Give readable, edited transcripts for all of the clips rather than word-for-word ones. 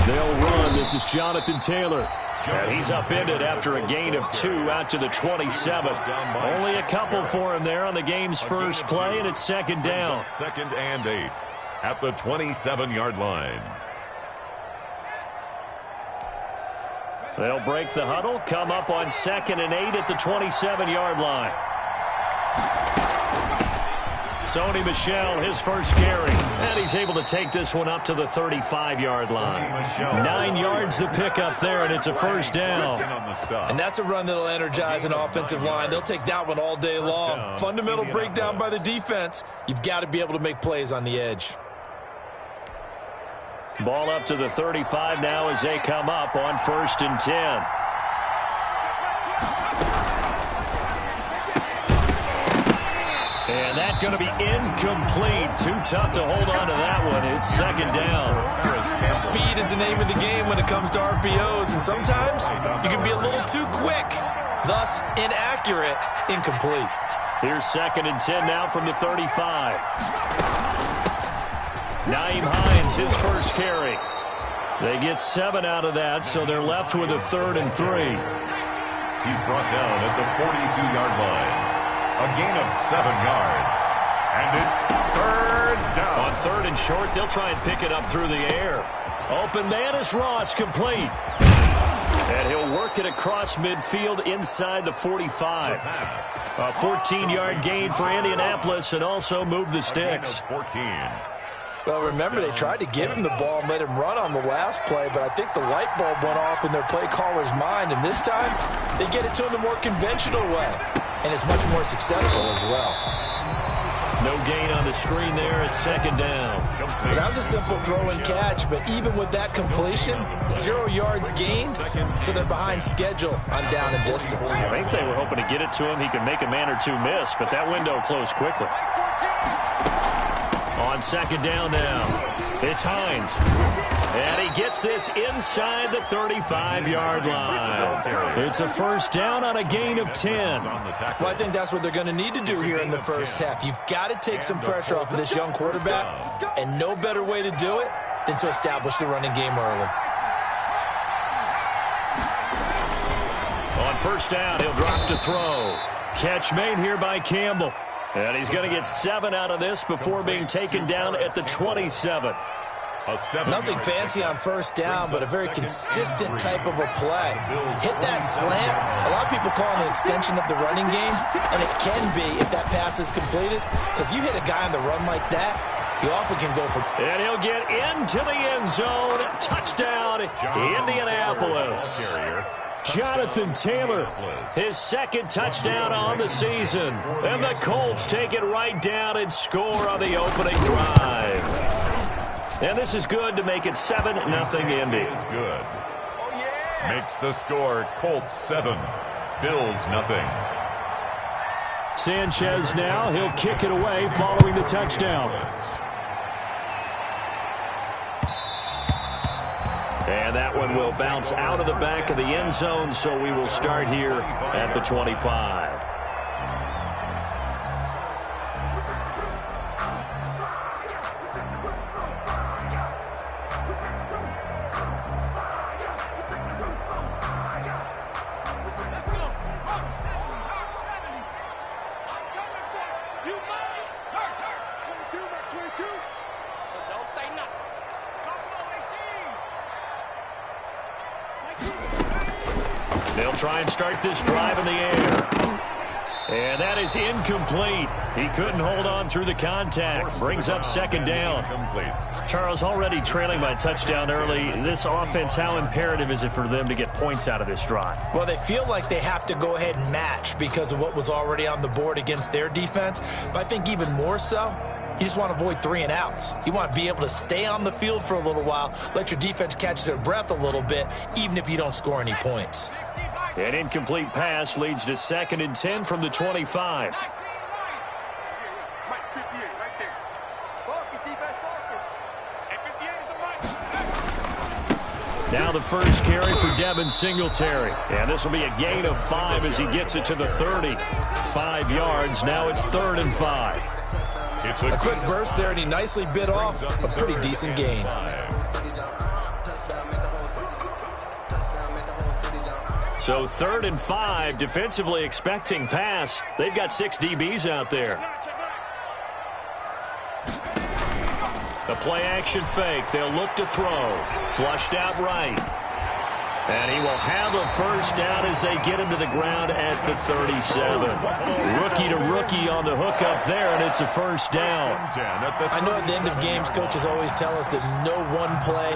They'll run. This is Jonathan Taylor. And he's upended after a gain of 2 out to the 27. Only a couple for him there on the game's first play, and it's second down. 2nd and 8 at the 27-yard line. They'll break the huddle, come up on 2nd and 8 at the 27-yard line. Sony Michel, his first carry, and he's able to take this one up to the 35-yard line. 9 yards to pick up there, and it's a first down. And that's a run that'll energize an offensive line. They'll take that one all day long. Fundamental breakdown by the defense. You've got to be able to make plays on the edge. Ball up to the 35 now as they come up on 1st and 10. And that's going to be incomplete. Too tough to hold on to that one. It's second down. Speed is the name of the game when it comes to RPOs, and sometimes you can be a little too quick, thus inaccurate, incomplete. Here's 2nd and 10 now from the 35. Nyheim Hines, his first carry. They get 7 out of that, so they're left with a 3rd and 3. He's brought down at the 42-yard line. A gain of 7 yards. And it's 3rd down. On 3rd and short, they'll try and pick it up through the air. Open man is Ross, complete. And he'll work it across midfield inside the 45. A 14-yard gain for Indianapolis and also move the sticks. 14. Well, remember, they tried to give him the ball and let him run on the last play, but I think the light bulb went off in their play caller's mind, and this time they get it to him the more conventional way, and it's much more successful as well. No gain on the screen there at 2nd down. Well, that was a simple throw and catch, but even with that completion, 0 yards gained, so they're behind schedule on down and distance. I think they were hoping to get it to him. He could make a man or two miss, but that window closed quickly. On 2nd down now, it's Hines. And he gets this inside the 35-yard line. It's a first down on a gain of 10. Well, I think that's what they're going to need to do here in the first half. You've got to take some pressure off of this young quarterback, and no better way to do it than to establish the running game early. On 1st down, he'll drop to throw. Catch made here by Campbell. And he's going to get 7 out of this before being taken down at the 27. Nothing fancy on 1st down, but a very consistent type of a play. Hit that slant. A lot of people call it an extension of the running game, and it can be if that pass is completed, because you hit a guy on the run like that, he often can go for... And he'll get into the end zone. Touchdown, Indianapolis. Jonathan Taylor, his 2nd touchdown on the season. And the Colts take it right down and score on the opening drive. And this is good to make it 7-0 Indy. Is good. Makes the score Colts 7, Bills nothing. Sanchez now, he'll kick it away following the touchdown. And that one will bounce out of the back of the end zone, so we will start here at the 25. They'll try and start this drive in the air. And that is incomplete. He couldn't hold on through the contact. Brings up 2nd down. Charles, already trailing by a touchdown early. This offense, how imperative is it for them to get points out of this drive? Well, they feel like they have to go ahead and match because of what was already on the board against their defense. But I think even more so, you just want to avoid 3 and outs. You want to be able to stay on the field for a little while, let your defense catch their breath a little bit, even if you don't score any points. An incomplete pass leads to 2nd and 10 from the 25. Now the first carry for Devin Singletary. And this will be a gain of 5 as he gets it to the 30. 5 yards. Now it's 3rd and 5. A quick burst there, and he nicely bit off a pretty decent gain. So 3rd and 5, defensively expecting pass. They've got 6 DBs out there. A play-action fake. They'll look to throw. Flushed out right. And he will have a first down as they get him to the ground at the 37. Rookie to rookie on the hook up there, and it's a first down. I know at the end of games, coaches always tell us that no one play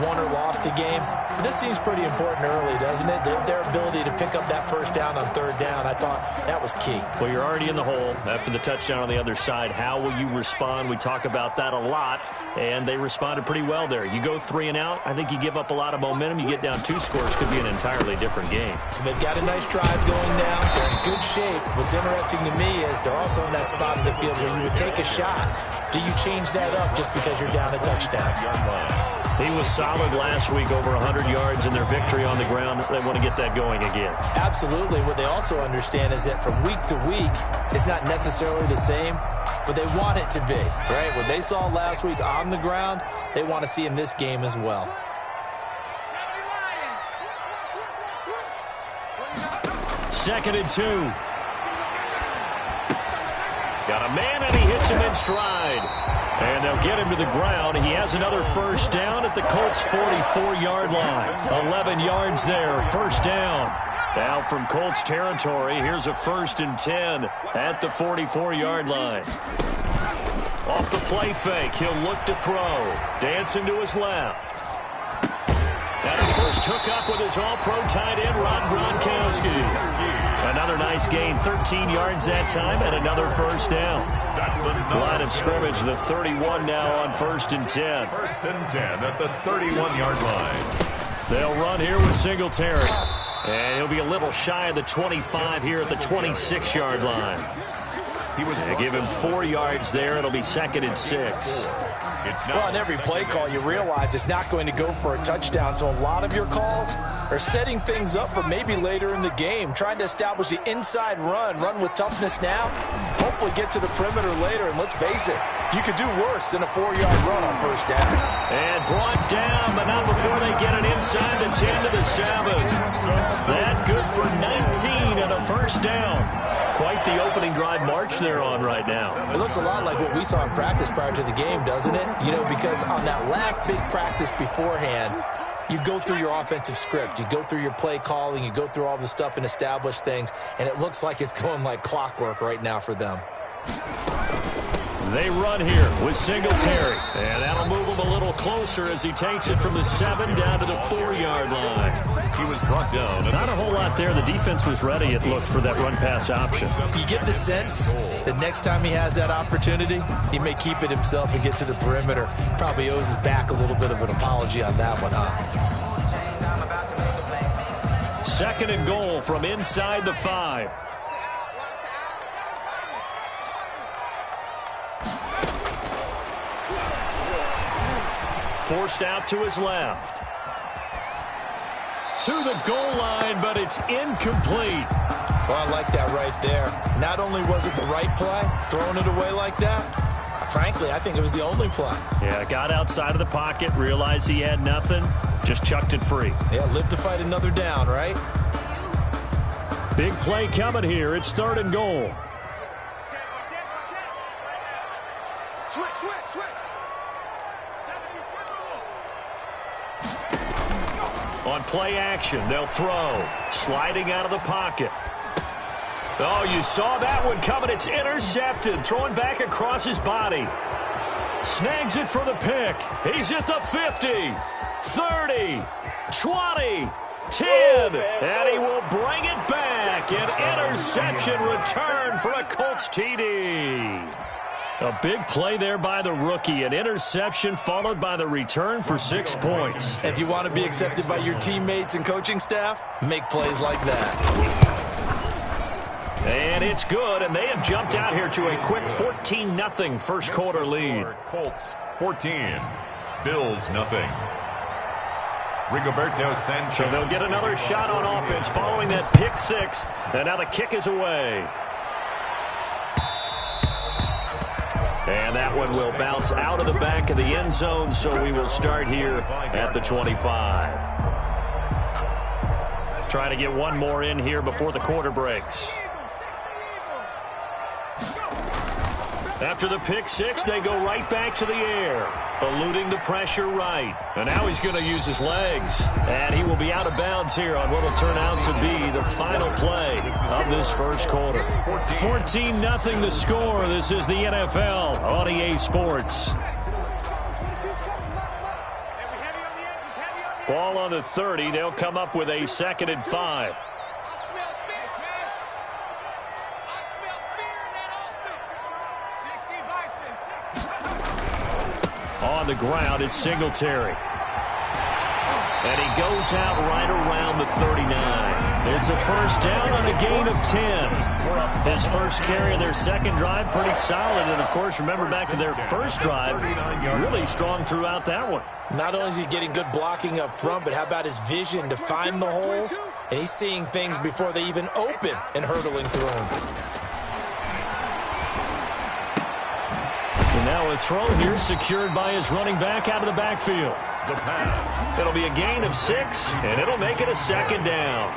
won or lost a game. This seems pretty important early, doesn't it? Their ability to pick up that first down on 3rd down, I thought that was key. Well, you're already in the hole after the touchdown on the other side. How will you respond? We talk about that a lot, and they responded pretty well there. You go 3 and out, I think you give up a lot of momentum. You get down 2 scores, could be an entirely different game. So they've got a nice drive going now. They're in good shape. What's interesting to me is they're also in that spot of the field where you would take a shot. Do you change that up just because you're down a touchdown? He was solid last week, over 100 yards in their victory on the ground. They want to get that going again. Absolutely. What they also understand is that from week to week, it's not necessarily the same, but they want it to be, right? What they saw last week on the ground, they want to see in this game as well. 2nd and 2. Got a man, and he hits him in stride. And they'll get him to the ground. He has another first down at the Colts' 44-yard line. 11 yards there, first down. Now from Colts territory, here's a 1st and 10 at the 44-yard line. Off the play fake, he'll look to throw. Dancing to his left. And a first hookup with his all-pro tight end, Rob Gronkowski. Another nice gain, 13 yards that time, and another first down. Line of scrimmage, the 31 now on 1st and 10. 1st and 10 at the 31-yard line. They'll run here with Singletary. And he'll be a little shy of the 25 here at the 26-yard line. They give him 4 yards there. It'll be 2nd and 6. Well, on every play call, you realize it's not going to go for a touchdown. So a lot of your calls are setting things up for maybe later in the game, trying to establish the inside run with toughness now, hopefully get to the perimeter later. And let's face it, you could do worse than a 4-yard run on first down. And brought down, but not before they get it inside the 10 to the 7. That good for 19 and a first down. Quite the opening drive march they're on right now. It looks a lot like what we saw in practice prior to the game, doesn't it? You know, because on that last big practice beforehand, you go through your offensive script. You go through your play calling. You go through all the stuff and establish things. And it looks like it's going like clockwork right now for them. They run here with Singletary. And that'll move him a little closer as he takes it from the 7 down to the 4-yard line. He was brought down. Not a whole lot there. The defense was ready, it looked, for that run-pass option. You get the sense that next time he has that opportunity, he may keep it himself and get to the perimeter. Probably owes his back a little bit of an apology on that one, huh? 2nd and goal from inside the 5. Forced out to his left. To the goal line, but it's incomplete. Well, I like that right there. Not only was it the right play, throwing it away like that, frankly, I think it was the only play. Yeah, got outside of the pocket, realized he had nothing, just chucked it free. Yeah, live to fight another down, right? Big play coming here. It's 3rd and goal. Switch. On play action, they'll throw. Sliding out of the pocket. Oh, you saw that one coming. It's intercepted. Throwing back across his body. Snags it for the pick. He's at the 50, 30, 20, 10. And he will bring it back. An interception return for a Colts TD. A big play there by the rookie. An interception followed by the return for 6 points. If you want to be accepted by your teammates and coaching staff, make plays like that. And it's good, and they have jumped out here to a quick 14-0 first quarter lead. Colts 14, Bills nothing. Rigoberto Sanchez. So they'll get another shot on offense following that pick 6, and now the kick is away. that one will bounce out of the back of the end zone, so we will start here at the 25. Trying to get one more in here before the quarter breaks. After the pick six, they go right back to the air, eluding the pressure right. And now he's going to use his legs. And he will be out of bounds here on what will turn out to be the final play of this first quarter. 14-0 the score. This is the NFL on EA Sports. Ball on the 30. They'll come up with a 2nd and 5. On the ground, it's Singletary. And he goes out right around the 39. It's a first down on a gain of 10. His first carry of their second drive, pretty solid. And, of course, remember back to their first drive, really strong throughout that one. Not only is he getting good blocking up front, but how about his vision to find the holes? And he's seeing things before they even open and hurtling through them. And now a throw here secured by his running back out of the backfield. The pass. It'll be a gain of 6, and it'll make it a 2nd down.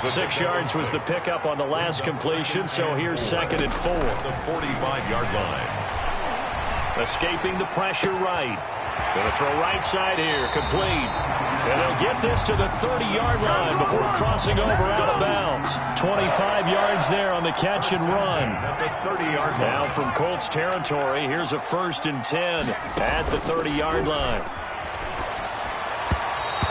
6 yards was the pickup on the last completion, so here's 2nd and 4. The 45-yard line. Escaping the pressure right. Going to throw right side here, complete. And they'll get this to the 30-yard line before crossing over out of bounds. 25 yards there on the catch and run. At the 30-yard line. Now from Colts territory, here's a 1st and 10 at the 30-yard line.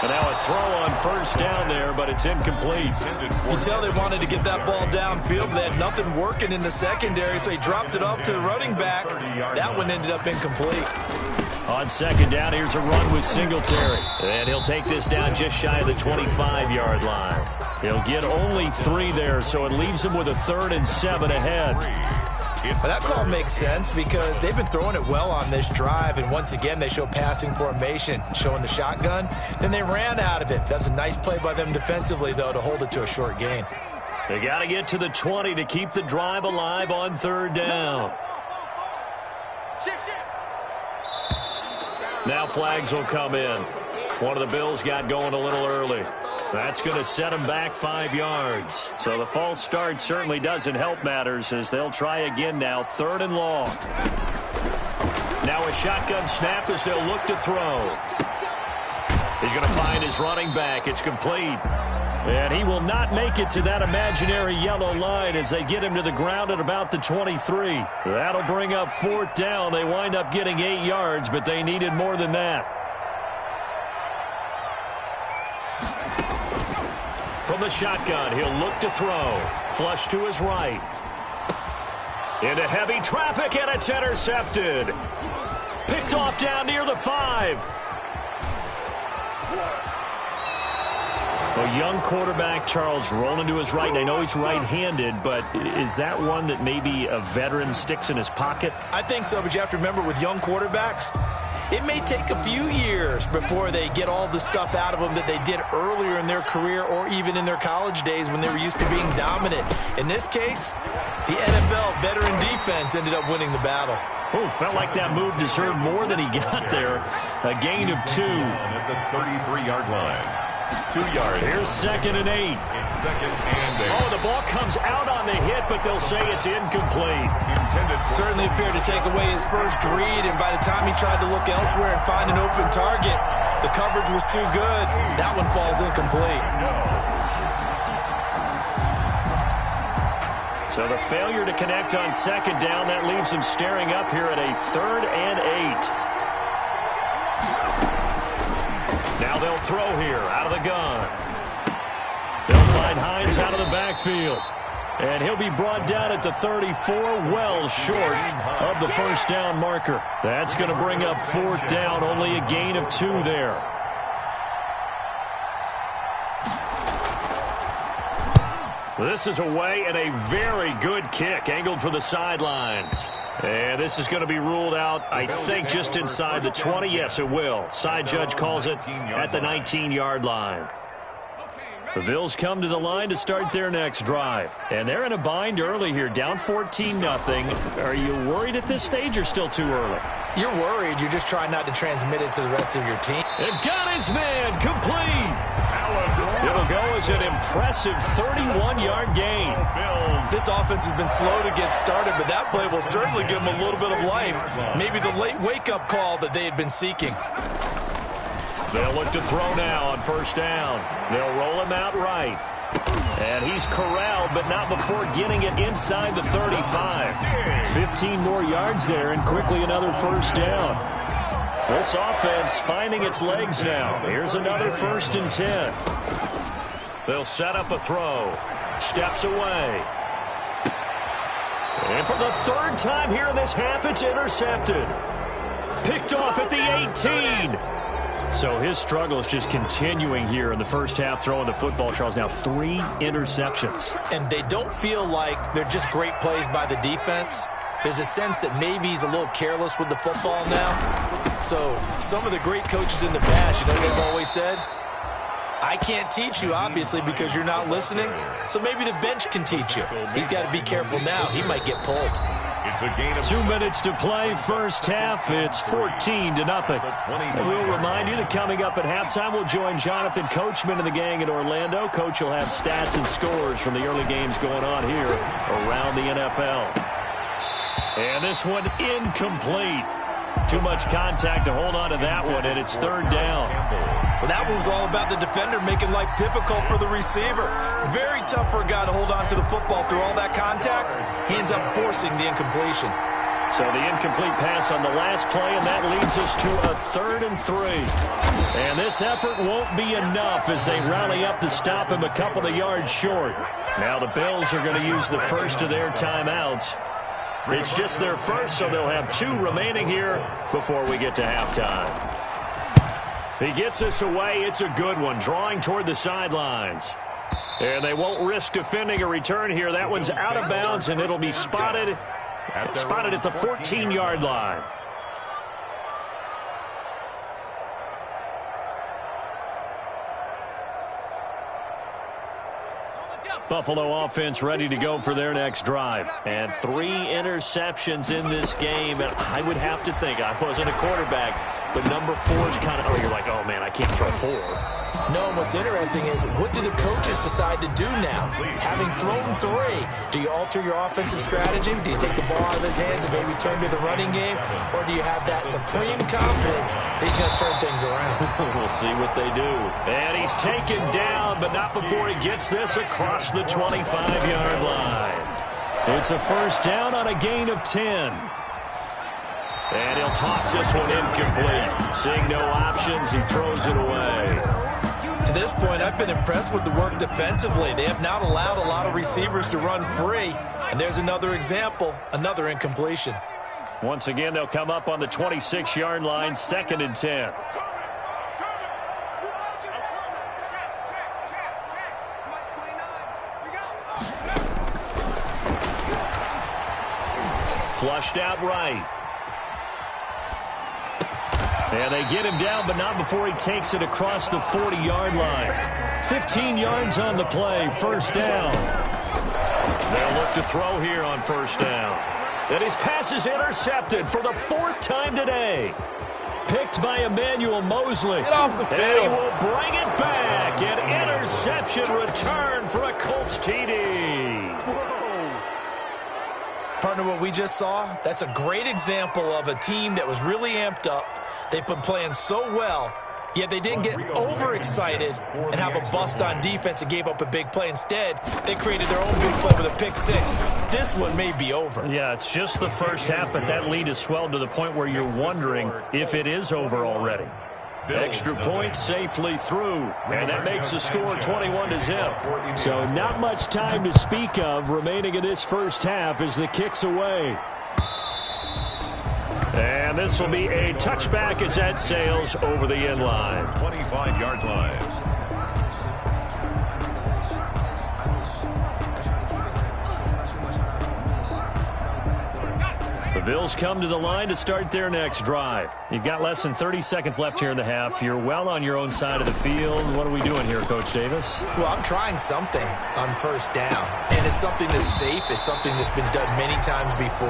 And now a throw on first down there, but it's incomplete. You can tell they wanted to get that ball downfield, but they had nothing working in the secondary, so he dropped it off to the running back. That one ended up incomplete. On 2nd down, here's a run with Singletary. And he'll take this down just shy of the 25-yard line. He'll get only 3 there, so it leaves him with a 3rd and 7 ahead. Well, that call makes sense because they've been throwing it well on this drive, and once again they show passing formation, showing the shotgun. Then they ran out of it. That's a nice play by them defensively, though, to hold it to a short gain. They got to get to the 20 to keep the drive alive on 3rd down. Now flags will come in. One of the Bills got going a little early. That's going to set them back 5 yards. So the false start certainly doesn't help matters as they'll try again now, 3rd and long. Now a shotgun snap as they'll look to throw. He's going to find his running back. It's complete. And he will not make it to that imaginary yellow line as they get him to the ground at about the 23. That'll bring up 4th down. They wind up getting 8 yards, but they needed more than that. From the shotgun, he'll look to throw. Flush to his right. Into heavy traffic, and it's intercepted. Picked off down near the 5. A young quarterback, Charles, rolling to his right. And I know he's right-handed, but is that one that maybe a veteran sticks in his pocket? I think so, but you have to remember with young quarterbacks, it may take a few years before they get all the stuff out of them that they did earlier in their career or even in their college days when they were used to being dominant. In this case, the NFL veteran defense ended up winning the battle. Oh, felt like that move deserved more than he got there. A gain of 2. At the 33-yard line. 2 yards. Here's 2nd and 8. It's 2nd and 8. Oh, the ball comes out on the hit, but they'll say it's incomplete. Certainly appeared to take away his first read, and by the time he tried to look elsewhere and find an open target, the coverage was too good. That one falls incomplete. So the failure to connect on 2nd down, that leaves him staring up here at a 3rd and 8. Now they'll throw here out of the gun. They'll find Hines out of the backfield. And he'll be brought down at the 34, well short of the first down marker. That's going to bring up 4th down, only a gain of 2 there. This is away and a very good kick, angled for the sidelines. And this is going to be ruled out, I think, just inside the 20. Yes, it will. Side judge calls it at the 19-yard line. The Bills come to the line to start their next drive. And they're in a bind early here, down 14-0. Are you worried at this stage or still too early? You're worried. You're just trying not to transmit it to the rest of your team. And got his man complete. It'll go as an impressive 31-yard gain. This offense has been slow to get started, but that play will certainly give them a little bit of life. Maybe the late wake-up call that they had been seeking. They'll look to throw now on first down. They'll roll him out right. And he's corralled, but not before getting it inside the 35. 15 more yards there, and quickly another first down. This offense finding its legs now. Here's another 1st and 10. They'll set up a throw. Steps away. And for the 3rd time here in this half, it's intercepted. Picked off at the 18. So his struggle is just continuing here in the first half, throwing the football. Charles, now 3 interceptions. And they don't feel like they're just great plays by the defense. There's a sense that maybe he's a little careless with the football now. So some of the great coaches in the past, you know what they've always said? I can't teach you, obviously, because you're not listening. So maybe the bench can teach you. He's got to be careful now. He might get pulled. It's a gain of 2 minutes to play, first half. It's 14-0. And we'll remind you that coming up at halftime, we'll join Jonathan Coachman and the gang in Orlando. Coach will have stats and scores from the early games going on here around the NFL. And this one incomplete. Too much contact to hold on to that one, and it's 3rd down. Well, that one was all about the defender making life difficult for the receiver. Very tough for a guy to hold on to the football through all that contact. He ends up forcing the incompletion. So the incomplete pass on the last play, and that leads us to a 3rd and 3. And this effort won't be enough as they rally up to stop him a couple of yards short. Now the Bills are going to use the first of their timeouts. It's just their first, so they'll have 2 remaining here before we get to halftime. He gets us away. It's a good one, drawing toward the sidelines. And they won't risk defending a return here. That one's out of bounds, and it'll be spotted at the 14-yard line. Buffalo offense ready to go for their next drive. And 3 interceptions in this game. And I would have to think, I wasn't a quarterback, but number 4 is kind of, you're like, oh, man, I can't throw 4. No, and what's interesting is, what do the coaches decide to do now? Having thrown 3, do you alter your offensive strategy? Do you take the ball out of his hands and maybe turn to the running game? Or do you have that supreme confidence that he's going to turn things around? We'll see what they do. And he's taken down, but not before he gets this across the 25-yard line. It's a first down on a gain of 10. And he'll toss this one incomplete. Seeing no options, he throws it away. To this point, I've been impressed with the work defensively. They have not allowed a lot of receivers to run free. And there's another example, another incompletion. Once again, they'll come up on the 26-yard line, 2nd and 10. Flushed out right. And they get him down, but not before he takes it across the 40-yard line. 15 yards on the play, first down. They'll look to throw here on first down. And his pass is intercepted for the 4th time today. Picked by Emmanuel Mosley. Get off the field. And he will bring it back. An interception return for a Colts TD. Partner, what we just saw, that's a great example of a team that was really amped up. They've been playing so well, yet they didn't get overexcited and have a bust on defense and gave up a big play. Instead, they created their own big play with a pick 6. This one may be over. Yeah, it's just the first half, but that lead has swelled to the point where you're wondering if it is over already. Extra point safely through, and that makes the score 21-0. So not much time to speak of remaining in this first half as the kick's away. And this will be a touchback as that sails over the end line. 25-yard line. The Bills come to the line to start their next drive. You've got less than 30 seconds left here in the half. You're well on your own side of the field. What are we doing here, Coach Davis? Well, I'm trying something on first down, and it's something that's safe. It's something that's been done many times before.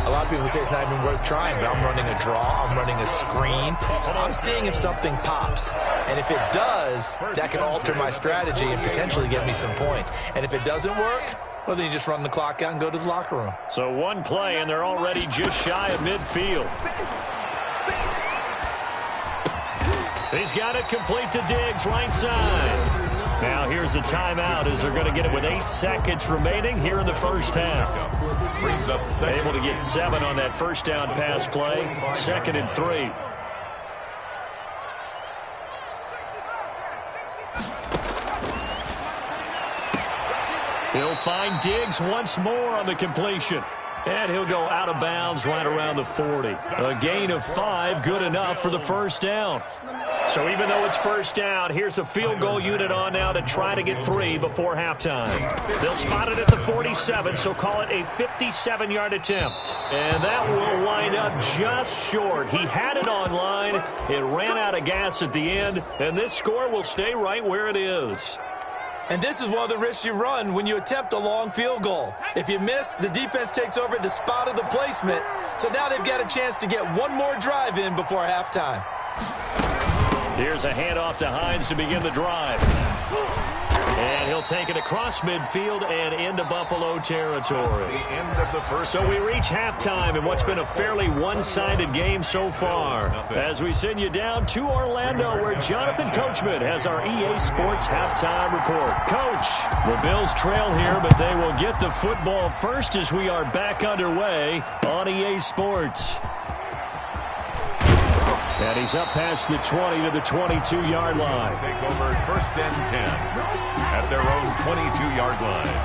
A lot of people say it's not even worth trying, but I'm running a draw. I'm running a screen. I'm seeing if something pops, and if it does, that can alter my strategy and potentially get me some points. And if it doesn't work, well, then you just run the clock out and go to the locker room. So one play, and they're already just shy of midfield. He's got it complete to Diggs, right side. Now here's a timeout as they're going to get it with 8 seconds remaining here in the first half. Brings up Able to get 7 on that first down pass play. 2nd and 3. He'll find Diggs once more on the completion. And he'll go out of bounds right around the 40. A gain of 5, good enough for the first down. So even though it's first down, here's the field goal unit on now to try to get 3 before halftime. They'll spot it at the 47, so call it a 57-yard attempt. And that will wind up just short. He had it on line. It ran out of gas at the end, and this score will stay right where it is. And this is one of the risks you run when you attempt a long field goal. If you miss, the defense takes over at the spot of the placement. So now they've got a chance to get one more drive in before halftime. Here's a handoff to Hines to begin the drive. And he'll take it across midfield and into Buffalo territory. So we reach halftime in what's been a fairly one-sided game so far. As we send you down to Orlando, where Jonathan Coachman has our EA Sports halftime report. Coach, the Bills trail here, but they will get the football first as we are back underway on EA Sports. And he's up past the 20 to the 22-yard line. Take over 1st and 10 at their own 22-yard line.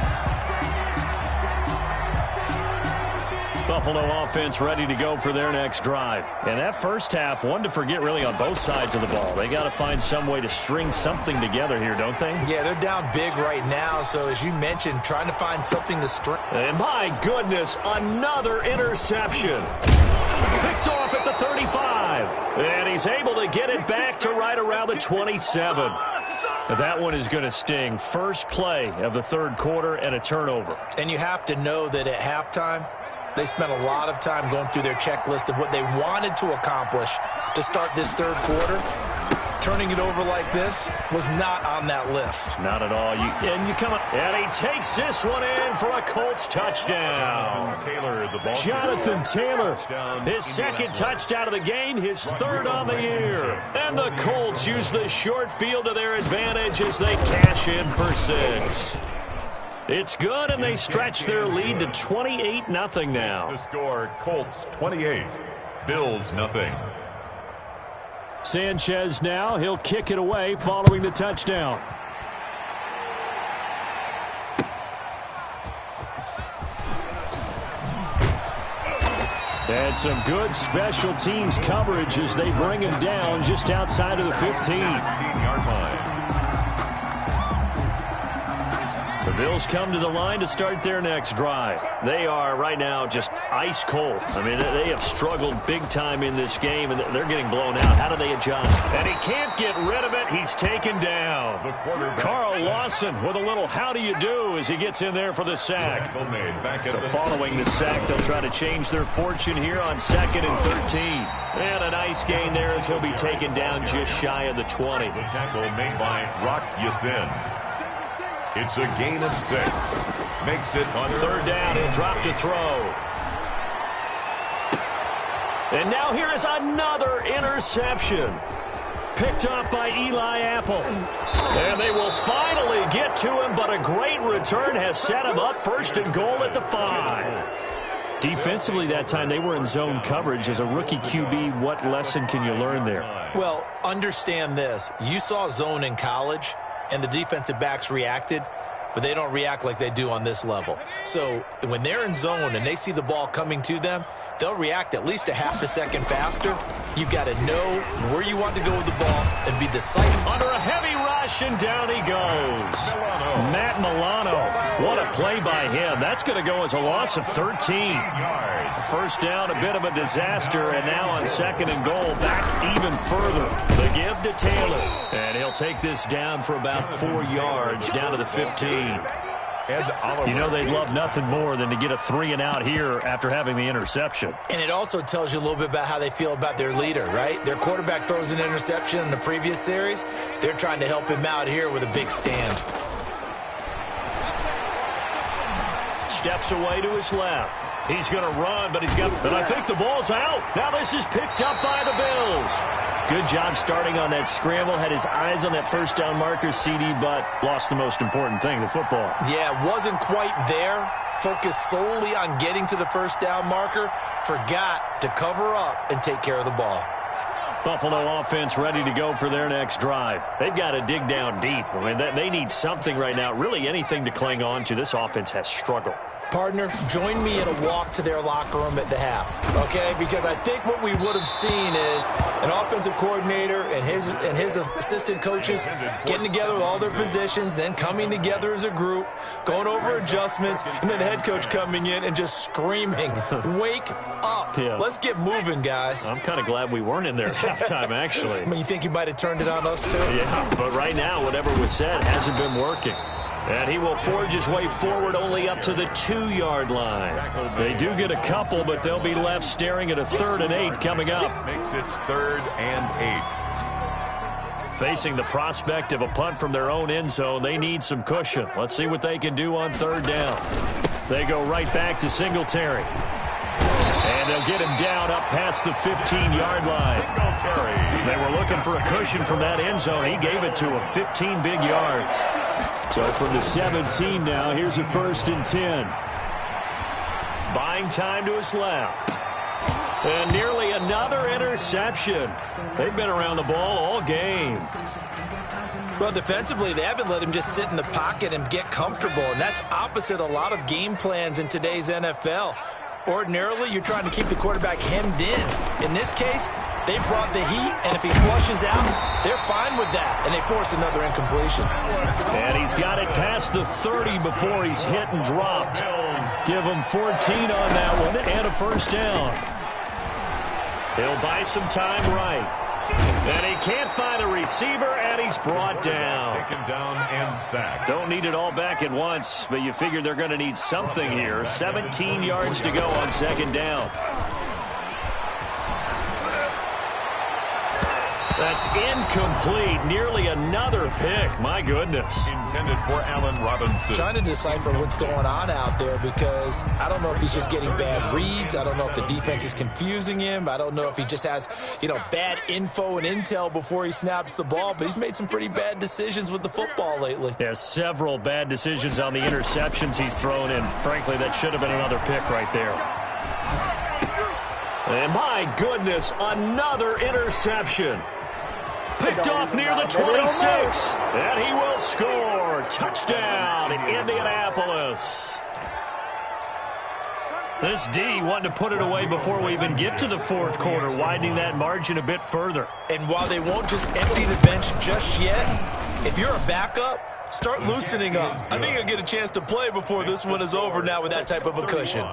Buffalo offense ready to go for their next drive. And that first half, one to forget really on both sides of the ball. They got to find some way to string something together here, don't they? Yeah, they're down big right now. So as you mentioned, trying to find something to string. And my goodness, another interception. Picked off at the 35. And he's able to get it back to right around the 27. That one is going to sting. First play of the third quarter and a turnover. And you have to know that at halftime, they spent a lot of time going through their checklist of what they wanted to accomplish to start this third quarter. Turning it over like this was not on that list. Not at all. And he takes this one in for a Colts touchdown. Jonathan Taylor, his second touchdown of the game, his third on the year. And the Colts use the short field to their advantage as they cash in for 6. It's good, and they stretch their lead to 28-0 now. The score, Colts 28, Bills 0. Sanchez now, he'll kick it away following the touchdown. And some good special teams coverage as they bring him down just outside of the 15-yard line. The Bills come to the line to start their next drive. They are right now just ice cold. I mean, they have struggled big time in this game, and they're getting blown out. How do they adjust? And he can't get rid of it. He's taken down. Carl Lawson with a little how do you do as he gets in there for the sack. Following the sack, they'll try to change their fortune here on 2nd and 13. And a nice gain there as he'll be taken down just shy of the 20. The tackle made by Rock Yassin. It's a gain of 6. Makes it on third down. He'll drop to throw. And now here is another interception. Picked up by Eli Apple. And they will finally get to him, but a great return has set him up 1st and goal at the 5. Defensively that time, they were in zone coverage. As a rookie QB, what lesson can you learn there? Well, understand this. You saw zone in college, and the defensive backs reacted. but they don't react like they do on this level. So when they're in zone and they see the ball coming to them, they'll react at least a half a second faster. You've got to know where you want to go with the ball and be decisive. Under a heavy rush, and down he goes. Matt Milano. What a play by him. That's going to go as a loss of 13. First down, a bit of a disaster, and now on second and goal, back even further. The give to Taylor. And he'll take this down for about 4 yards, down to the 15. You know they'd love nothing more than to get a 3-and-out here after having the interception. And it also tells you a little bit about how they feel about their leader, right? Their quarterback throws an interception in the previous series. They're trying to help him out here with a big stand. Steps away to his left. He's going to run, but and I think the ball's out. Now this is picked up by the Bills. Good job starting on that scramble. Had his eyes on that first down marker, CD, but lost the most important thing, the football. Yeah, wasn't quite there. Focused solely on getting to the first down marker. Forgot to cover up and take care of the ball. Buffalo offense ready to go for their next drive. They've got to dig down deep. I mean, they need something right now, really anything to cling on to. This offense has struggled. Partner, join me in a walk to their locker room at the half, okay? Because I think what we would have seen is an offensive coordinator and his assistant coaches getting together with all their positions, then coming together as a group, going over adjustments, and then the head coach coming in and just screaming, "Wake up. Yeah. Let's get moving, guys." I'm kind of glad we weren't in there at halftime, actually. I mean, you think he might have turned it on us, too? Yeah, but right now, whatever was said hasn't been working. And he will forge his way forward only up to the 2-yard line. They do get a couple, but they'll be left staring at a 3rd and 8 coming up. Makes it 3rd and 8. Facing the prospect of a punt from their own end zone, they need some cushion. Let's see what they can do on 3rd down. They go right back to Singletary. And they'll get him down up past the 15-yard line. They were looking for a cushion from that end zone. He gave it to him, 15 big yards. So from the 17 now, here's a 1st and 10. Buying time to his left. And nearly another interception. They've been around the ball all game. Well, defensively, they haven't let him just sit in the pocket and get comfortable, and that's opposite a lot of game plans in today's NFL. Ordinarily, you're trying to keep the quarterback hemmed in. In this case, they brought the heat, and if he flushes out, they're fine with that, and they force another incompletion. And he's got it past the 30 before he's hit and dropped. Give him 14 on that one and a 1st down. He'll buy some time right. And he can't find a receiver, and he's brought down. Taken down and sacked. Don't need it all back at once, but you figure they're going to need something here. 17 yards to go on 2nd down. That's incomplete. Nearly another pick. My goodness. Intended for Allen Robinson. Trying to decipher what's going on out there because I don't know if he's just getting bad reads. I don't know if the defense is confusing him. I don't know if he just has, bad info and intel before he snaps the ball. But he's made some pretty bad decisions with the football lately. Yeah, several bad decisions on the interceptions he's thrown, and frankly, that should have been another pick right there. And my goodness, another interception. Picked off near the 26, and he will score. Touchdown, Indianapolis. This D wanted to put it away before we even get to the 4th quarter, widening that margin a bit further. And while they won't just empty the bench just yet, if you're a backup, start loosening up. I think you'll get a chance to play before this one is over now with that type of a cushion.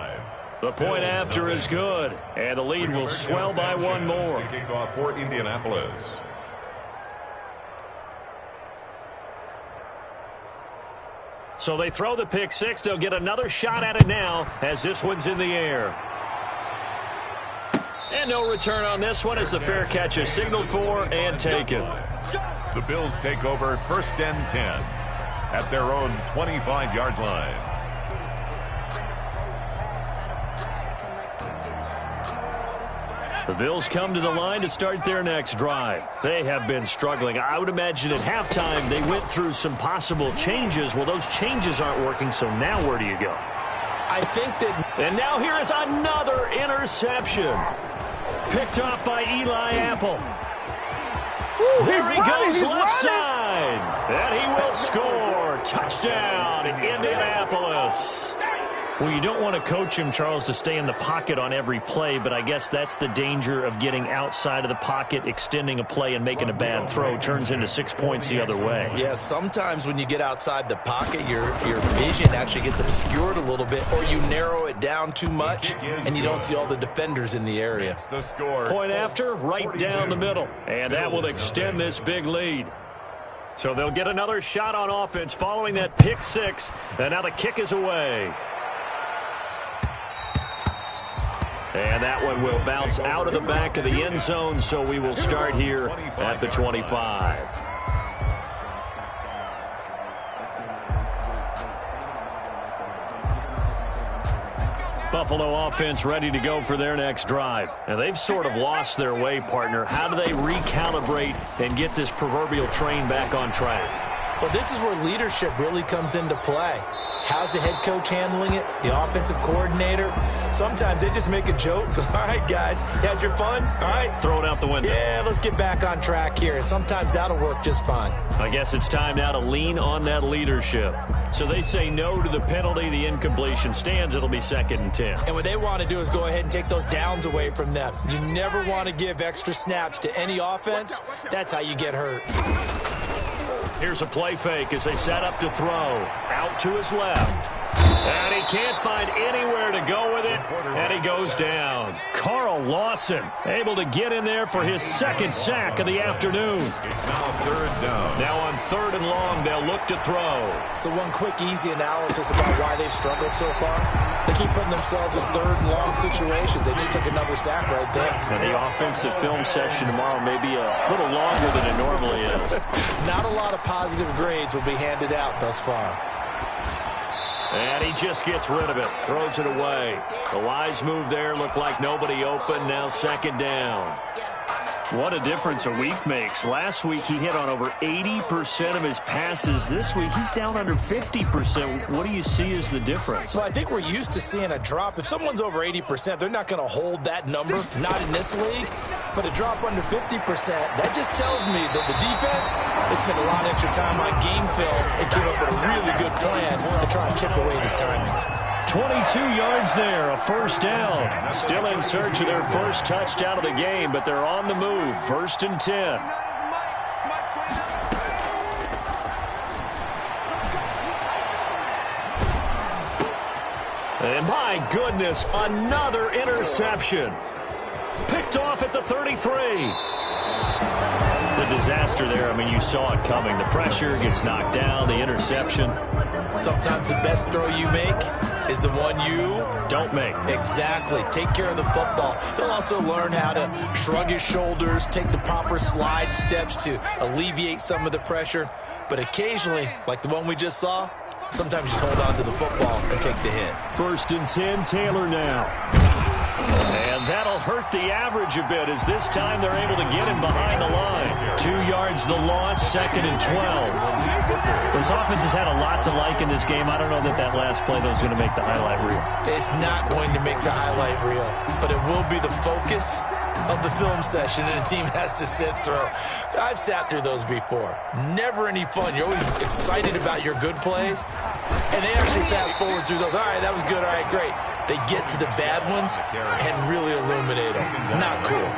The point after is good, and the lead will swell by one more. Kickoff for Indianapolis. So they throw the pick 6. They'll get another shot at it now as this one's in the air. And no return on this one as the fair catch is signaled for and taken. The Bills take over 1st and 10 at their own 25-yard line. The Bills come to the line to start their next drive. They have been struggling. I would imagine at halftime they went through some possible changes. Well, those changes aren't working, so now where do you go? I think that... And now here is another interception. Picked off by Eli Apple. Here he goes left side. And he will score. Touchdown, Indianapolis. Well, you don't want to coach him, Charles, to stay in the pocket on every play, but I guess that's the danger of getting outside of the pocket, extending a play, and making a bad throw. Turns into 6 points the other way. Yeah, sometimes when you get outside the pocket, your vision actually gets obscured a little bit, or you narrow it down too much, and you don't see all the defenders in the area. Point after, right down the middle, and that will extend this big lead. So they'll get another shot on offense following that pick six, and now the kick is away. And that one will bounce out of the back of the end zone, so we will start here at the 25. Buffalo offense ready to go for their next drive. And they've sort of lost their way, partner. How do they recalibrate and get this proverbial train back on track? Well, this is where leadership really comes into play. How's the head coach handling it? The offensive coordinator? Sometimes they just make a joke. All right, guys, you had your fun? All right. Throw it out the window. Yeah, let's get back on track here. And sometimes that'll work just fine. I guess it's time now to lean on that leadership. So they say no to the penalty. The incompletion stands. It'll be 2nd and 10. And what they want to do is go ahead and take those downs away from them. You never want to give extra snaps to any offense. That's how you get hurt. Here's a play fake as they set up to throw. Out to his left. And he can't find anywhere to go with it. And he goes down. Carl Lawson able to get in there for his 2nd sack of the afternoon. It's now 3rd down. Now on 3rd and long, they'll look to throw. So one quick, easy analysis about why they've struggled so far. They keep putting themselves in 3rd and long situations. They just took another sack right there. And the offensive film session tomorrow may be a little longer than it normally is. Not a lot of positive grades will be handed out thus far. And he just gets rid of it. Throws it away. The wise move there. Looked like nobody open. Now 2nd down. What a difference a week makes. Last week he hit on over 80% of his passes. This week he's down under 50%. What do you see as the difference? Well, I think we're used to seeing a drop. If someone's over 80%, they're not going to hold that number. Not in this league. But a drop under 50%, that just tells me that the defense has spent a lot of extra time on game films and came up with a really good plan to try and chip away this timing. 22 yards there, a 1st down. Still in search of their first touchdown of the game, but they're on the move. 1st and 10. And my goodness, another interception. Picked off at the 33. The disaster there, I mean, you saw it coming. The pressure gets knocked down, the interception. Sometimes the best throw you make is the one you don't make. Exactly. Take care of the football. He'll also learn how to shrug his shoulders, take the proper slide steps to alleviate some of the pressure. But occasionally, like the one we just saw, sometimes you just hold on to the football and take the hit. 1st and 10, Taylor now. And that'll hurt the average a bit as this time they're able to get him behind the line. 2 yards the loss, 2nd and 12. This offense has had a lot to like in this game. I don't know that last play, though, is going to make the highlight reel. It's not going to make the highlight reel, but it will be the focus of the film session that the team has to sit through. I've sat through those before. Never any fun. You're always excited about your good plays, and they actually fast forward through those. All right, that was good. All right, great. They get to the bad ones and really illuminate them. Not cool.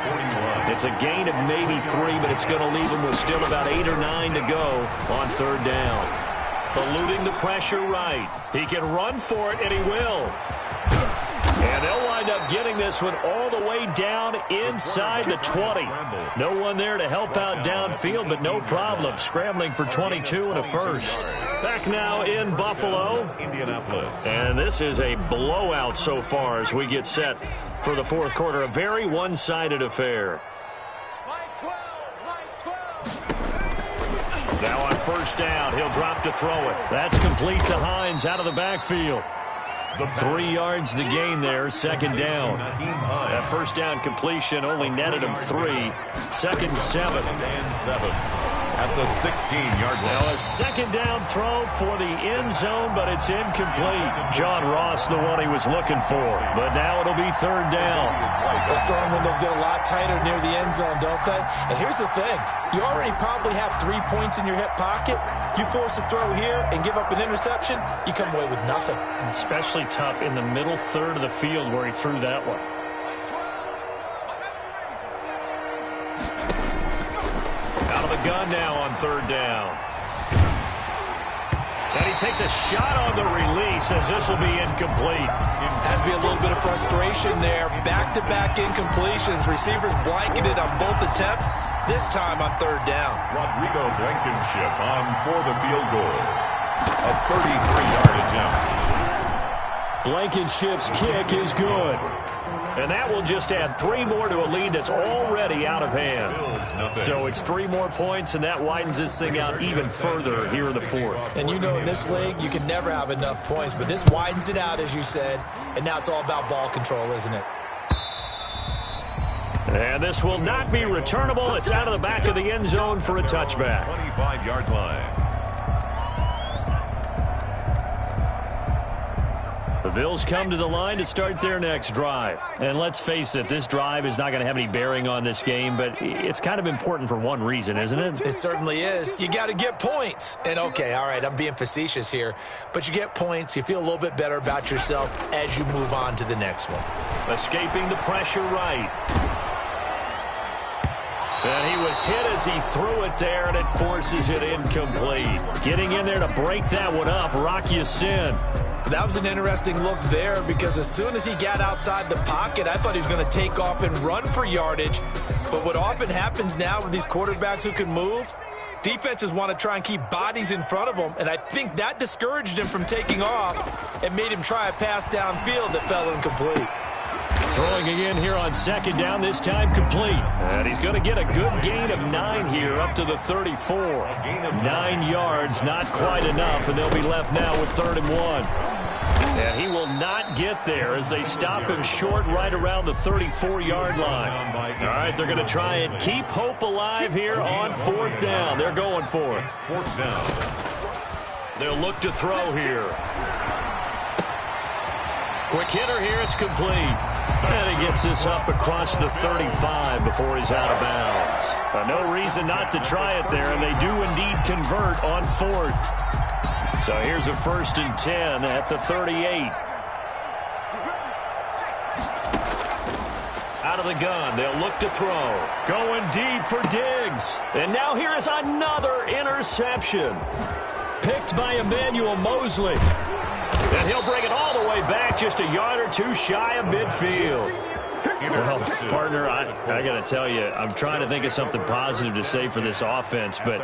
It's a gain of maybe 3, but it's going to leave them with still about 8 or 9 to go on 3rd down. Eluding the pressure right. He can run for it, and he will. And they'll wind up getting this one all the way down inside the 20. No one there to help out downfield, but no problem. Scrambling for 22 and a 1st. Back now in Buffalo. Indianapolis. And this is a blowout so far as we get set for the 4th quarter. A very one-sided affair. Now on 1st down, he'll drop to throw it. That's complete to Hines out of the backfield. 3 yards the gain there, 2nd down. That 1st down completion only netted him 3. 2nd and 7. at the 16-yard line. Now a second down throw for the end zone, but it's incomplete. John Ross, the one he was looking for. But now it'll be third down. Those throwing windows get a lot tighter near the end zone, don't they? And here's the thing. You already probably have 3 points in your hip pocket. You force a throw here and give up an interception, you come away with nothing. Especially tough in the middle third of the field where he threw that one. Out of the gun now on third down. And he takes a shot on the release as this will be incomplete. Has to be a little bit of frustration there. Back-to-back incompletions. Receivers blanketed on both attempts. This time on third down. Rodrigo Blankenship on for the field goal. A 33-yard attempt. Blankenship's kick is good. And that will just add 3 more to a lead that's already out of hand. So it's 3 more points, and that widens this thing out even further here in the fourth. And you know in this league, you can never have enough points. But this widens it out, as you said. And now it's all about ball control, isn't it? And this will not be returnable. It's out of the back of the end zone for a touchback. 25-yard line. The Bills come to the line to start their next drive. And let's face it, this drive is not going to have any bearing on this game, but it's kind of important for one reason, isn't it? It certainly is. You got to get points. And okay, all right, I'm being facetious here, but you get points, you feel a little bit better about yourself as you move on to the next one. Escaping the pressure right. And he was hit as he threw it there, and it forces it incomplete. Getting in there to break that one up, Rock Ya-Sin. That was an interesting look there because as soon as he got outside the pocket, I thought he was going to take off and run for yardage. But what often happens now with these quarterbacks who can move, defenses want to try and keep bodies in front of them, and I think that discouraged him from taking off and made him try a pass downfield that fell incomplete. Throwing again here on second down, this time complete. And he's going to get a good gain of 9 here up to the 34. 9 yards, not quite enough, and they'll be left now with 3rd and 1. And he will not get there as they stop him short right around the 34-yard line. All right, they're going to try and keep hope alive here on 4th down. They're going for it. 4th down. They'll look to throw here. Quick hitter here, it's complete. And he gets this up across the 35 before he's out of bounds. No reason not to try it there, and they do indeed convert on 4th. So here's a 1st and 10 at the 38. Out of the gun, they'll look to throw. Going deep for Diggs. And now here is another interception. Picked by Emmanuel Mosley. And he'll bring it all the way back just a yard or 2 shy of midfield. Well, partner, I got to tell you, I'm trying to think of something positive to say for this offense, but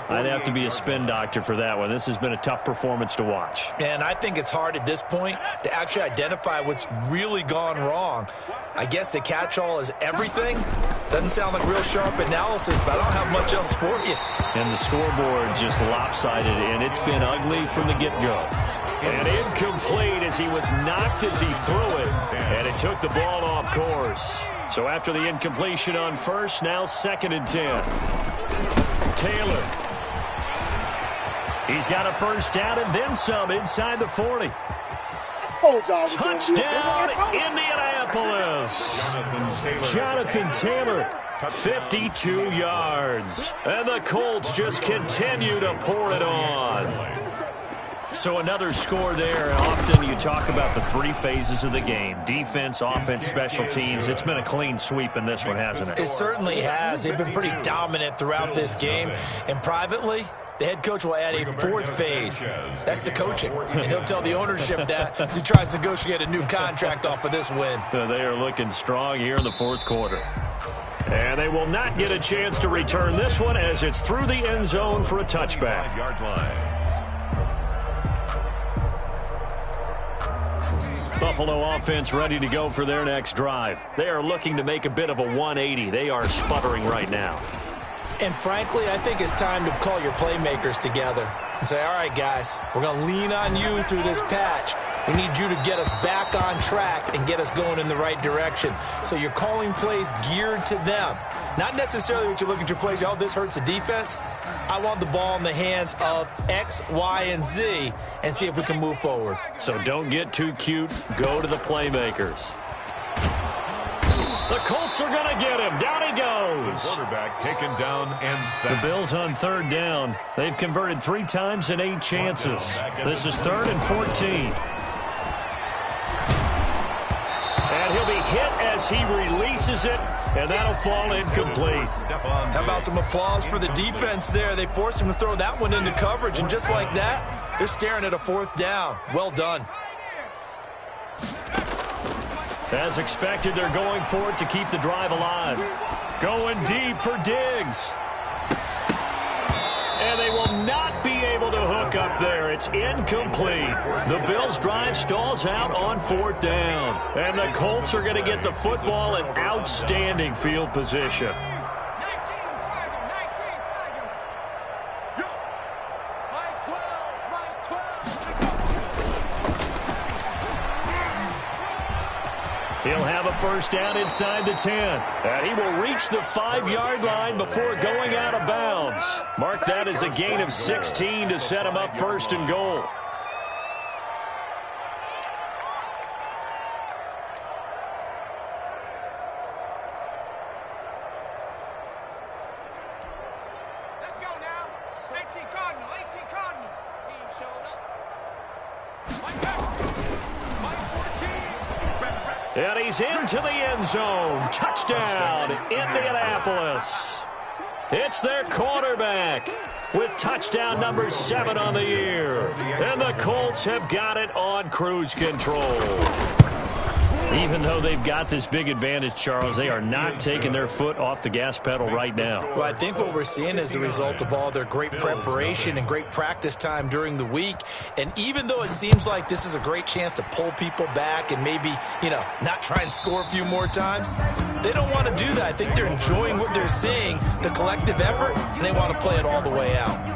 I'd have to be a spin doctor for that one. This has been a tough performance to watch. And I think it's hard at this point to actually identify what's really gone wrong. I guess the catch-all is everything. Doesn't sound like real sharp analysis, but I don't have much else for you. And the scoreboard just lopsided, and it's been ugly from the get-go. And incomplete as he was knocked as he threw it, and it took the ball off course. So after the incompletion on 1st, now 2nd and 10. Taylor. He's got a 1st down and then some inside the 40. Touchdown, Indianapolis. Jonathan Taylor, 52 yards. And the Colts just continue to pour it on. So another score there. Often you talk about the 3 phases of the game. Defense, offense, special teams. It's been a clean sweep in this one, hasn't it? It certainly has. They've been pretty dominant throughout this game. And privately, the head coach will add a 4th phase. That's the coaching. And he'll tell the ownership that as he tries to negotiate a new contract off of this win. They are looking strong here in the 4th quarter. And they will not get a chance to return this one as it's through the end zone for a touchback. Buffalo offense ready to go for their next drive. They are looking to make a bit of a 180. They are sputtering right now. And frankly, I think it's time to call your playmakers together and say, all right, guys, we're going to lean on you through this patch. We need you to get us back on track and get us going in the right direction. So you're calling plays geared to them. Not necessarily what you look at your plays, oh, this hurts the defense. I want the ball in the hands of X, Y, and Z and see if we can move forward. So don't get too cute. Go to the playmakers. The Colts are going to get him. Down he goes. The quarterback taken down and sacked. The Bills on third down. They've converted 3 times in 8 chances. This is 3rd and 14. And he'll be hit as he releases it, and that'll fall incomplete. How about some applause for the defense there? They forced him to throw that one into coverage, and just like that, they're staring at a 4th down. Well done. As expected, they're going for it to keep the drive alive. Going deep for Diggs. And they will not be able to hook up there. It's incomplete. The Bills' drive stalls out on 4th down. And the Colts are going to get the football in outstanding field position. He'll have a 1st down inside the 10. And he will reach the 5-yard line before going out of bounds. Mark that as a gain of 16 to set him up 1st and goal. Let's go now. 18 Cardinal, 18 Cardinal. Team showed up. Mike back. Mike 14. And he's into the end zone. Touchdown, Indianapolis. It's their quarterback with touchdown number 7 on the year. And the Colts have got it on cruise control. Even though they've got this big advantage, Charles, they are not taking their foot off the gas pedal right now. Well, I think what we're seeing is the result of all their great preparation and great practice time during the week. And even though it seems like this is a great chance to pull people back and maybe, not try and score a few more times, they don't want to do that. I think they're enjoying what they're seeing, the collective effort, and they want to play it all the way out.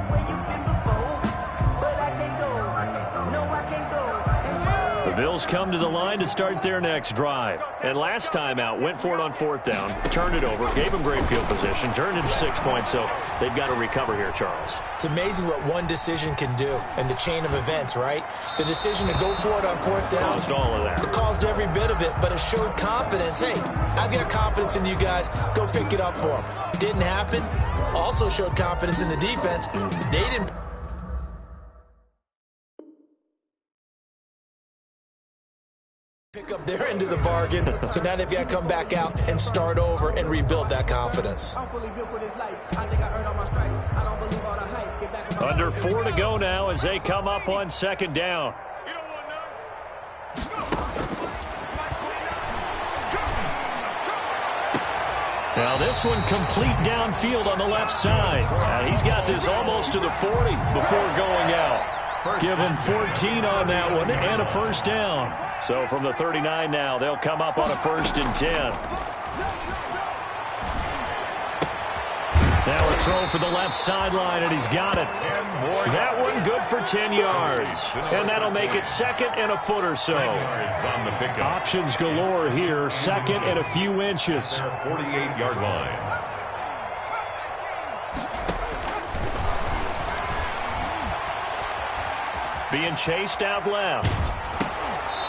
The Bills come to the line to start their next drive. And last time out, went for it on 4th down, turned it over, gave them great field position, turned into 6 points, so they've got to recover here, Charles. It's amazing what one decision can do in the chain of events, right? The decision to go for it on 4th down. Caused all of that. It caused every bit of it, but it showed confidence. Hey, I've got confidence in you guys. Go pick it up for them. Didn't happen. Also showed confidence in the defense. They didn't pick up their end of the bargain, so now they've got to come back out and start over and rebuild that confidence. Under 4 to go now as they come up on 2nd down. Now this one complete downfield on the left side. He's got this almost to the 40 before going out. Given 14 on that one and a 1st down. So from the 39 now, they'll come up on a 1st and 10. Now a throw for the left sideline, and he's got it. That one good for 10 yards. And that'll make it 2nd and a foot or so. Options galore here. 2nd and a few inches. 48-yard line. Being chased out left.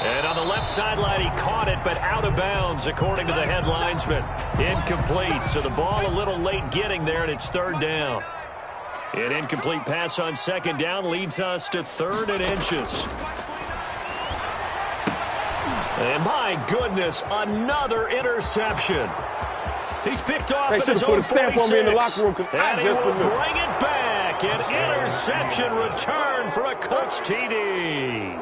And on the left sideline, he caught it, but out of bounds, according to the head linesman. Incomplete, so the ball a little late getting there, and it's 3rd down. An incomplete pass on 2nd down leads us to 3rd and inches. And my goodness, another interception. He's picked off at his own 46, on me in the locker room and he will bring it back. An interception return for a Colts TD.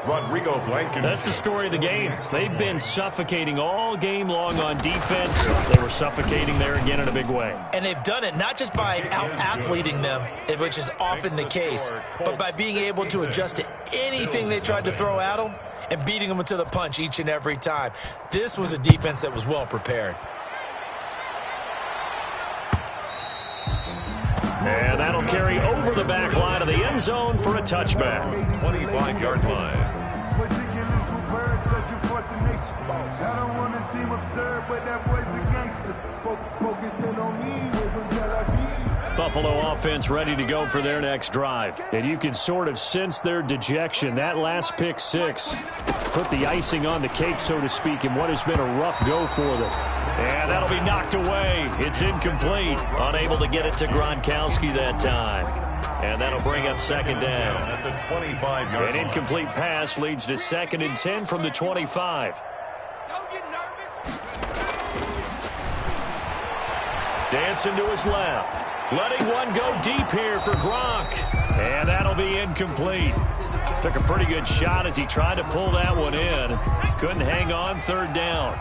Rodrigo Blankenship. That's the story of the game. They've been suffocating all game long on defense. They were suffocating there again in a big way. And they've done it not just by out-athleting them, which is often the case, but by being able to adjust to anything they tried to throw at them and beating them to the punch each and every time. This was a defense that was well prepared. And that'll carry over the back line of the end zone for a touchback. 25-yard line. I don't want to seem absurd, but that boy's a gangster. Focusing on me from Tel Aviv. Buffalo offense ready to go for their next drive. And you can sort of sense their dejection. That last pick six put the icing on the cake, so to speak, in what has been a rough go for them. And that'll be knocked away. It's incomplete. Unable to get it to Gronkowski that time. And that'll bring up second down. At the 25-yard An incomplete pass leads to 2nd and 10 from the 25. Don't get nervous. Dancing to his left. Letting one go deep here for Gronk. And that'll be incomplete. Took a pretty good shot as he tried to pull that one in. Couldn't hang on. 3rd down.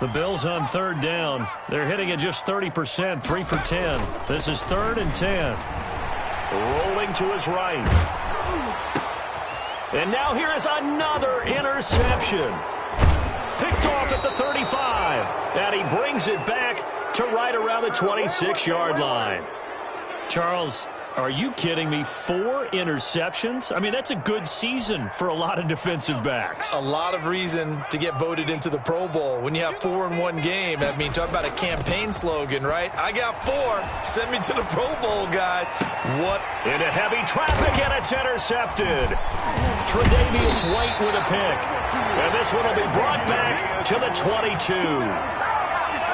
The Bills on 3rd down. They're hitting at just 30%, 3 for 10. This is 3rd and 10. Rolling to his right. And now here is another interception. Picked off at the 35. And he brings it back to right around the 26-yard line. Charles, are you kidding me? 4 interceptions? I mean, that's a good season for a lot of defensive backs. A lot of reason to get voted into the Pro Bowl. When you have 4 in one game, I mean, talk about a campaign slogan, right? I got 4. Send me to the Pro Bowl, guys. What? Into heavy traffic, and it's intercepted. Tre'Davious White with a pick. And this one will be brought back to the 22.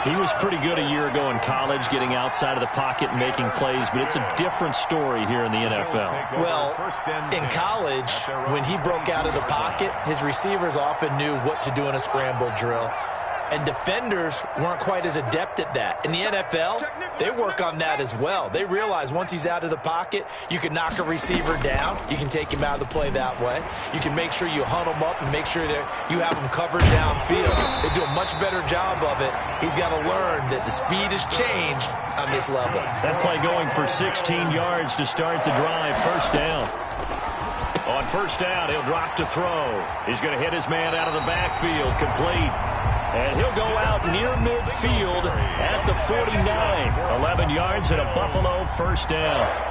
He was pretty good a year ago in college, getting outside of the pocket and making plays, but it's a different story here in the NFL. Well, in college, when he broke out of the pocket, his receivers often knew what to do in a scramble drill. And defenders weren't quite as adept at that. In the NFL, they work on that as well. They realize once he's out of the pocket, you can knock a receiver down. You can take him out of the play that way. You can make sure you hunt him up and make sure that you have him covered downfield. They do a much better job of it. He's got to learn that the speed has changed on this level. That play going for 16 yards to start the drive. 1st down. On 1st down, he'll drop to throw. He's going to hit his man out of the backfield. Complete. And he'll go out near midfield at the 49. 11 yards and a Buffalo 1st down.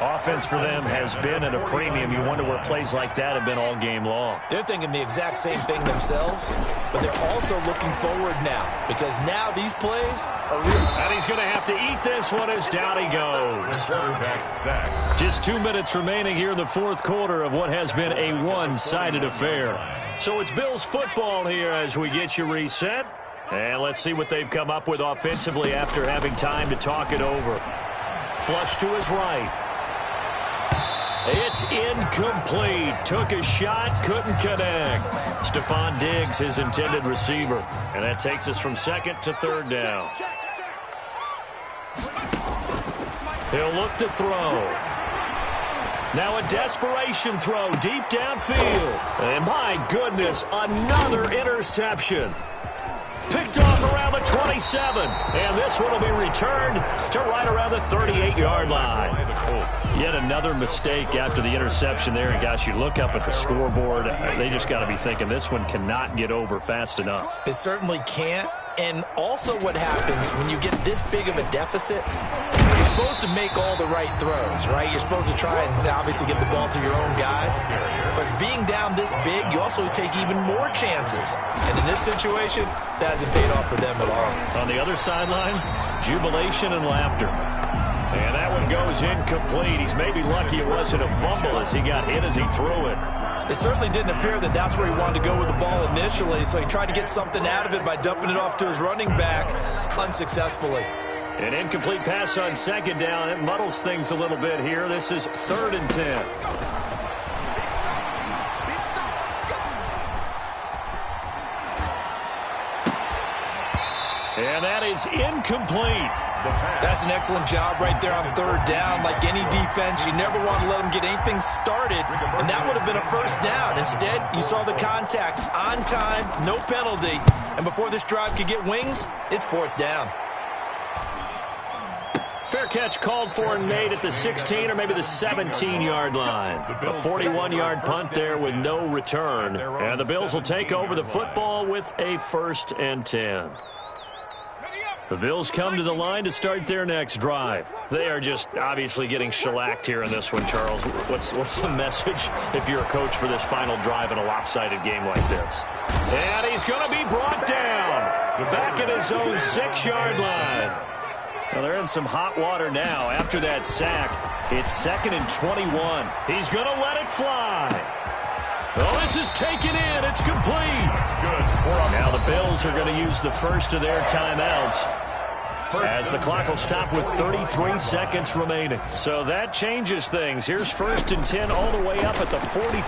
Offense for them has been at a premium. You wonder where plays like that have been all game long. They're thinking the exact same thing themselves, but they're also looking forward now because now these plays are real. And he's going to have to eat this one as down he goes. quarterback sack. Just 2 minutes remaining here in the 4th quarter of what has been a one-sided affair. So it's Bills football here as we get you reset. And let's see what they've come up with offensively after having time to talk it over. Flush to his right. It's incomplete. Took a shot, couldn't connect. Stephon Diggs, his intended receiver. And that takes us from 2nd to 3rd down. He'll look to throw. Now a desperation throw deep downfield. And my goodness, another interception. Picked off around the 27. And this one will be returned to right around the 38-yard line. Yet another mistake after the interception there. And gosh, you look up at the scoreboard, they just got to be thinking this one cannot get over fast enough. It certainly can't. And also what happens when you get this big of a deficit, you're supposed to make all the right throws, right? You're supposed to try and obviously get the ball to your own guys. But being down this big, you also take even more chances. And in this situation, that hasn't paid off for them at all. On the other sideline, jubilation and laughter. And that one goes incomplete. He's maybe lucky it wasn't a fumble as he got hit as he threw it. It certainly didn't appear that that's where he wanted to go with the ball initially, so he tried to get something out of it by dumping it off to his running back unsuccessfully. An incomplete pass on 2nd down. It muddles things a little bit here. This is 3rd and 10. And that is incomplete. That's an excellent job right there on 3rd down. Like any defense, you never want to let them get anything started, and that would have been a 1st down. Instead, you saw the contact on time, no penalty, and before this drive could get wings, it's 4th down. Fair catch called for and made at the 16 or maybe the 17-yard line. A 41-yard punt there with no return. And the Bills will take over the football with a 1st and 10. The Bills come to the line to start their next drive. They are just obviously getting shellacked here in this one, Charles. What's the message if you're a coach for this final drive in a lopsided game like this? And he's going to be brought down. Back at his own 6-yard line. Well, they're in some hot water now after that sack. It's 2nd and 21. He's going to let it fly. Oh, this is taken in. It's complete. That's good. Now the Bills are going to use the first of their timeouts as the clock will stop with 33 seconds remaining. So that changes things. Here's 1st and 10 all the way up at the 45.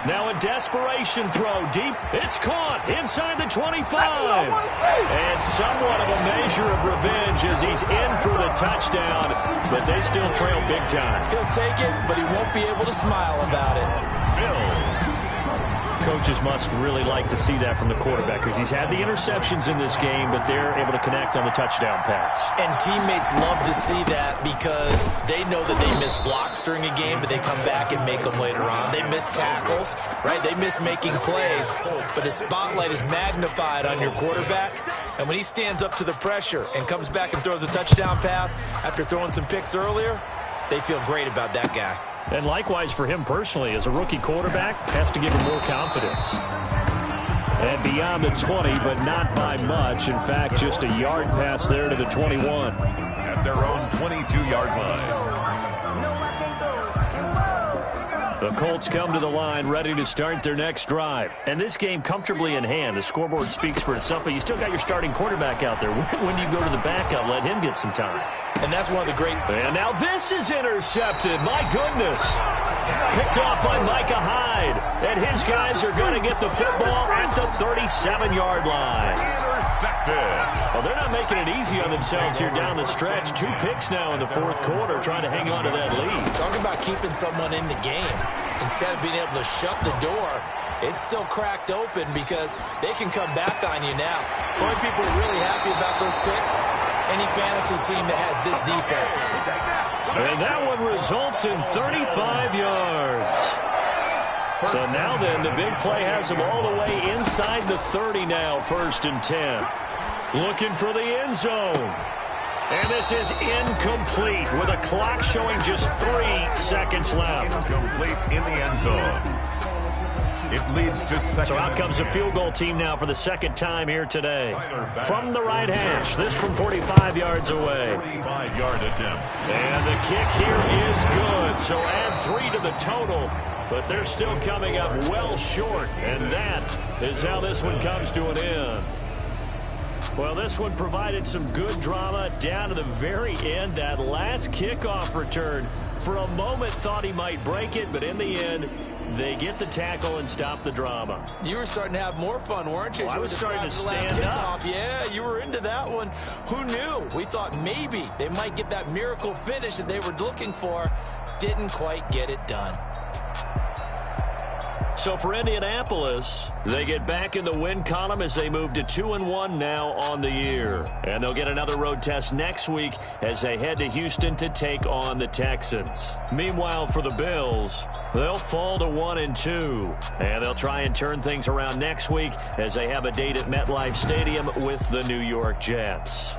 Now a desperation throw deep. It's caught inside the 25. And somewhat of a measure of revenge as he's in for the touchdown, but they still trail big time. He'll take it, but he won't be able to smile about it. Coaches must really like to see that from the quarterback because he's had the interceptions in this game, but they're able to connect on the touchdown pass. And teammates love to see that because they know that they miss blocks during a game, but they come back and make them later on. They miss tackles, right? They miss making plays, but the spotlight is magnified on your quarterback. And when he stands up to the pressure and comes back and throws a touchdown pass after throwing some picks earlier, they feel great about that guy. And likewise for him personally, as a rookie quarterback, has to give him more confidence. And beyond the 20, but not by much. In fact, just a yard pass there to the 21. At their own 22-yard line. The Colts come to the line ready to start their next drive. And this game comfortably in hand. The scoreboard speaks for itself, but you still got your starting quarterback out there. When do you go to the backup, let him get some time? And that's one of the great... And now this is intercepted. My goodness. Picked off by Micah Hyde. And his guys are going to get the football at the 37-yard line. Intercepted. Well, they're not making it easy on themselves here down the stretch. 2 picks now in the 4th quarter, trying to hang on to that lead. Talk about keeping someone in the game. Instead of being able to shut the door, it's still cracked open because they can come back on you now. The only people are really happy about those picks, any fantasy team that has this defense. And that one results in 35 yards. So now then, the big play has them all the way inside the 30 now, 1st and 10. Looking for the end zone. And this is incomplete with a clock showing just 3 seconds left. Incomplete in the end zone. It leads to 2nd. So out comes a field goal team now for the 2nd time here today. From the right hash, this from 45 yards away. 45-yard attempt. And the kick here is good. So add 3 to the total, but they're still coming up well short. And that is how this one comes to an end. Well, this one provided some good drama down to the very end. That last kickoff return, for a moment thought he might break it, but in the end, they get the tackle and stop the drama. You were starting to have more fun, weren't you? Well, I was starting to stand up. Yeah, you were into that one. Who knew? We thought maybe they might get that miracle finish that they were looking for. Didn't quite get it done. So for Indianapolis, they get back in the win column as they move to 2-1 now on the year. And they'll get another road test next week as they head to Houston to take on the Texans. Meanwhile, for the Bills, they'll fall to 1-2. And they'll try and turn things around next week as they have a date at MetLife Stadium with the New York Jets.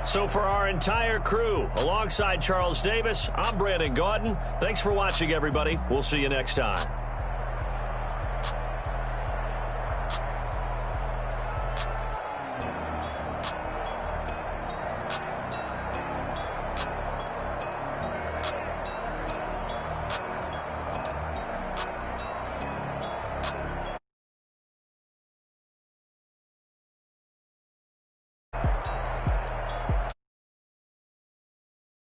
So for our entire crew, alongside Charles Davis, I'm Brandon Gaudin. Thanks for watching, everybody. We'll see you next time.